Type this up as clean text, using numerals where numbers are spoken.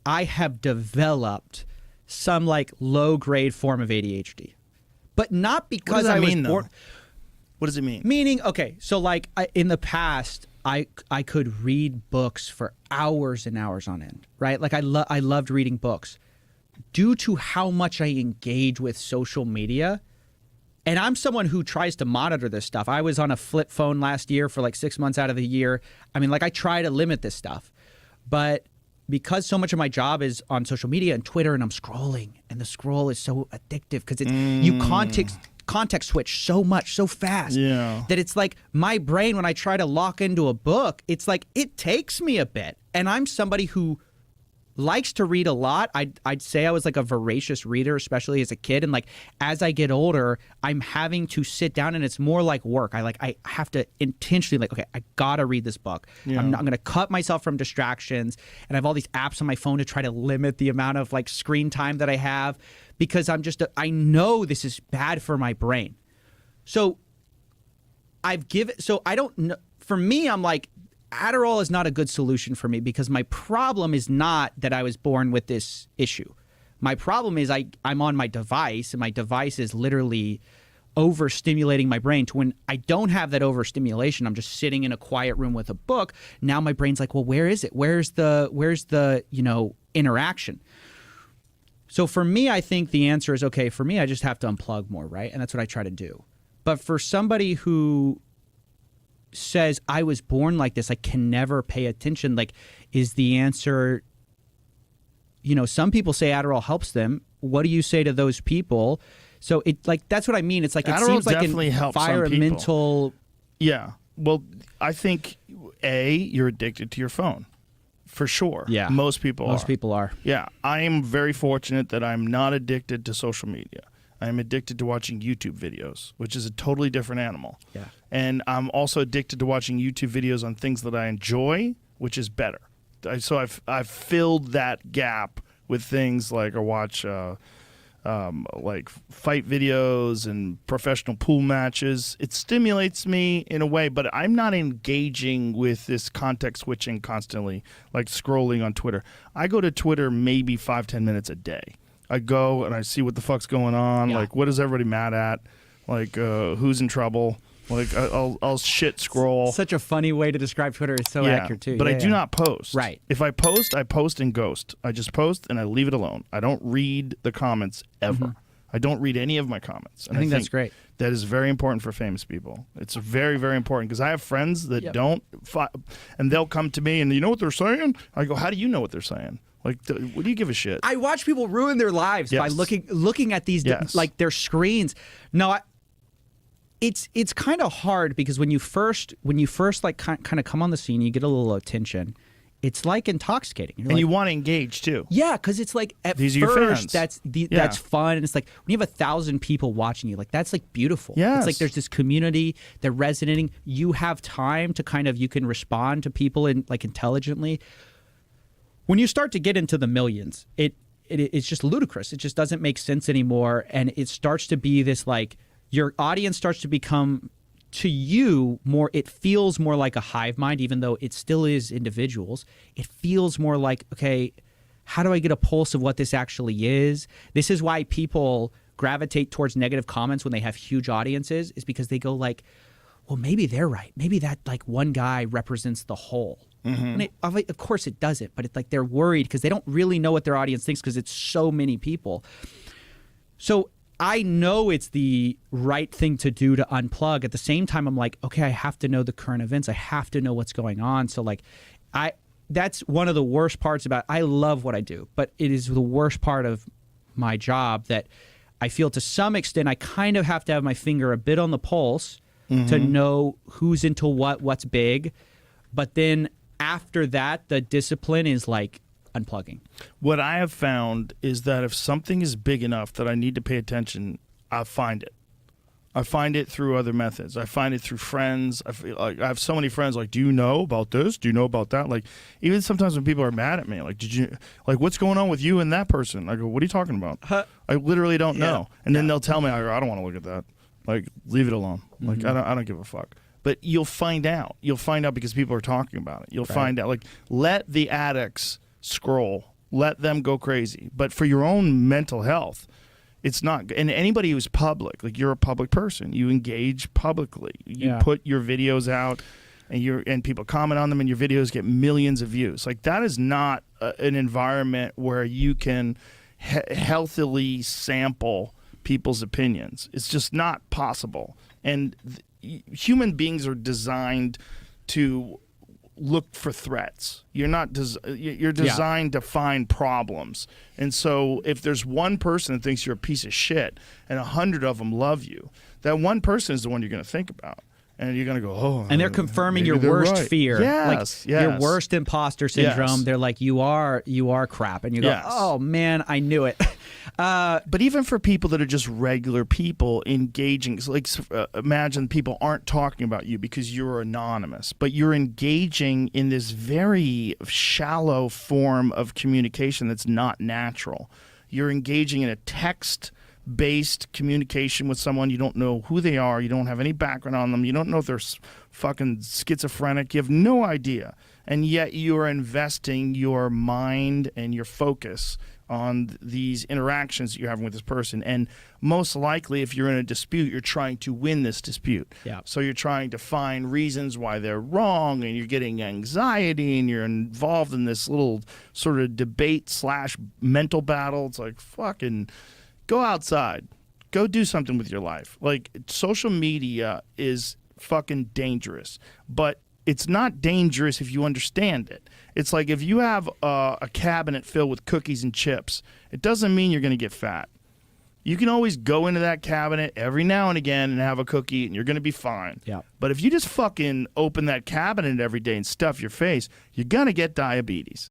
I have developed some like low grade form of ADHD, but not because I was born. What does it mean? Meaning, okay, so like in the past, I could read books for hours and hours on end, right? Like I loved reading books. Due to how much I engage with social media, and I'm someone who tries to monitor this stuff. I was on a flip phone last year for like 6 months out of the year. I mean, like I try to limit this stuff. But because so much of my job is on social media and Twitter, and I'm scrolling, and the scroll is so addictive because it's you context switch so much, so fast that it's like my brain, when I try to lock into a book, it's like it takes me a bit. And I'm somebody who likes to read a lot. I'd say I was like a voracious reader, especially as a kid. And like as I get older, I'm having to sit down, and it's more like work. I have to intentionally like, okay, I gotta read this book. Yeah. I'm gonna cut myself from distractions, and I have all these apps on my phone to try to limit the amount of like screen time that I have, because I know this is bad for my brain. So I don't know. For me, I'm like, Adderall is not a good solution for me, because my problem is not that I was born with this issue. My problem is I'm on my device, and my device is literally overstimulating my brain to when I don't have that overstimulation. I'm just sitting in a quiet room with a book. Now my brain's like, well, where is it? Where's the interaction? So for me, I think the answer is, okay, for me, I just have to unplug more, right? And that's what I try to do. But for somebody who says I was born like this, I can never pay attention, like, is the answer, some people say Adderall helps them. What do you say to those people? So it like, that's what I mean. It's like, it seems like an environmental. Yeah. Well, I think you're addicted to your phone. For sure. Yeah. Most people are. Yeah. I am very fortunate that I'm not addicted to social media. I'm addicted to watching YouTube videos, which is a totally different animal. Yeah. And I'm also addicted to watching YouTube videos on things that I enjoy, which is better. So I've filled that gap with things like I watch like fight videos and professional pool matches. It stimulates me in a way, but I'm not engaging with this context switching constantly, like scrolling on Twitter. I go to Twitter maybe 5-10 minutes a day. I go and I see what the fuck's going on. Yeah. Like, what is everybody mad at? Like, who's in trouble? Like, I'll shit scroll. Such a funny way to describe Twitter. Is so accurate too. But I do not post. Right. If I post and ghost. I just post and I leave it alone. I don't read the comments ever. Mm-hmm. I don't read any of my comments. And I think that's great. That is very important for famous people. It's very, very important, because I have friends that don't, and they'll come to me and you know what they're saying? I go, how do you know what they're saying? Like, what do you give a shit? I watch people ruin their lives by looking at these like their screens. No, it's kind of hard, because when you first like kind of come on the scene, you get a little attention. It's like intoxicating. You're and you want to engage too. Yeah, because it's like at these first that's fun, and it's like when you have 1,000 people watching you, like that's like beautiful. Yes. It's like there's this community, they're resonating. You have time to you can respond to people like intelligently. When you start to get into the millions, it's just ludicrous. It just doesn't make sense anymore, and it starts to be this like your audience starts to become, to you, more. It feels more like a hive mind, even though it still is individuals. It feels more like, okay, how do I get a pulse of what this actually is? This is why people gravitate towards negative comments when they have huge audiences, is because they go like, well, maybe they're right. Maybe that like one guy represents the whole. Mm-hmm. And of course it doesn't, but it's like they're worried because they don't really know what their audience thinks, because it's so many people. So I know it's the right thing to do to unplug. At the same time, I'm like, okay, I have to know the current events. I have to know what's going on. So like, that's one of the worst parts about, I love what I do, but it is the worst part of my job that I feel to some extent I kind of have to have my finger a bit on the pulse to know who's into what's big. But then after that, the discipline is like unplugging. What I have found is that if something is big enough that I need to pay attention, I find it. I find it through other methods. I find it through friends. I feel like I have so many friends. Like, do you know about this? Do you know about that? Like, even sometimes when people are mad at me, like, what's going on with you and that person? I go, what are you talking about? I literally don't know. And then they'll tell me, I go, I don't want to look at that. Like, leave it alone. Like, I don't give a fuck. But you'll find out. You'll find out because people are talking about it. You'll find out. Like, let the addicts scroll Let them go crazy. But for your own mental health, it's not. And anybody who's public, like you're a public person, you engage publicly. You put your videos out, and people comment on them, and your videos get millions of views. Like that is not an environment where you can healthily sample people's opinions. It's just not possible. And human beings are designed to look for threats. You're designed to find problems. And so if there's one person that thinks you're a piece of shit and 100 of them love you, that one person is the one you're going to think about. And you're going to go, oh. And they're confirming your worst fear. Yes, like your worst imposter syndrome. Yes. They're like, you are crap. And you go, oh, man, I knew it. But even for people that are just regular people engaging, like imagine people aren't talking about you because you're anonymous, but you're engaging in this very shallow form of communication that's not natural. You're engaging in a text-based communication with someone. You don't know who they are. You don't have any background on them. You don't know if they're fucking schizophrenic. You have no idea. And yet you are investing your mind and your focus on these interactions that you're having with this person. And most likely, if you're in a dispute, you're trying to win this dispute. Yeah. So you're trying to find reasons why they're wrong, and you're getting anxiety, and you're involved in this little sort of debate / mental battle. It's like, fucking go outside. Go do something with your life. Like, social media is fucking dangerous, but it's not dangerous if you understand it. It's like if you have a cabinet filled with cookies and chips, it doesn't mean you're going to get fat. You can always go into that cabinet every now and again and have a cookie, and you're going to be fine. Yeah. But if you just fucking open that cabinet every day and stuff your face, you're going to get diabetes.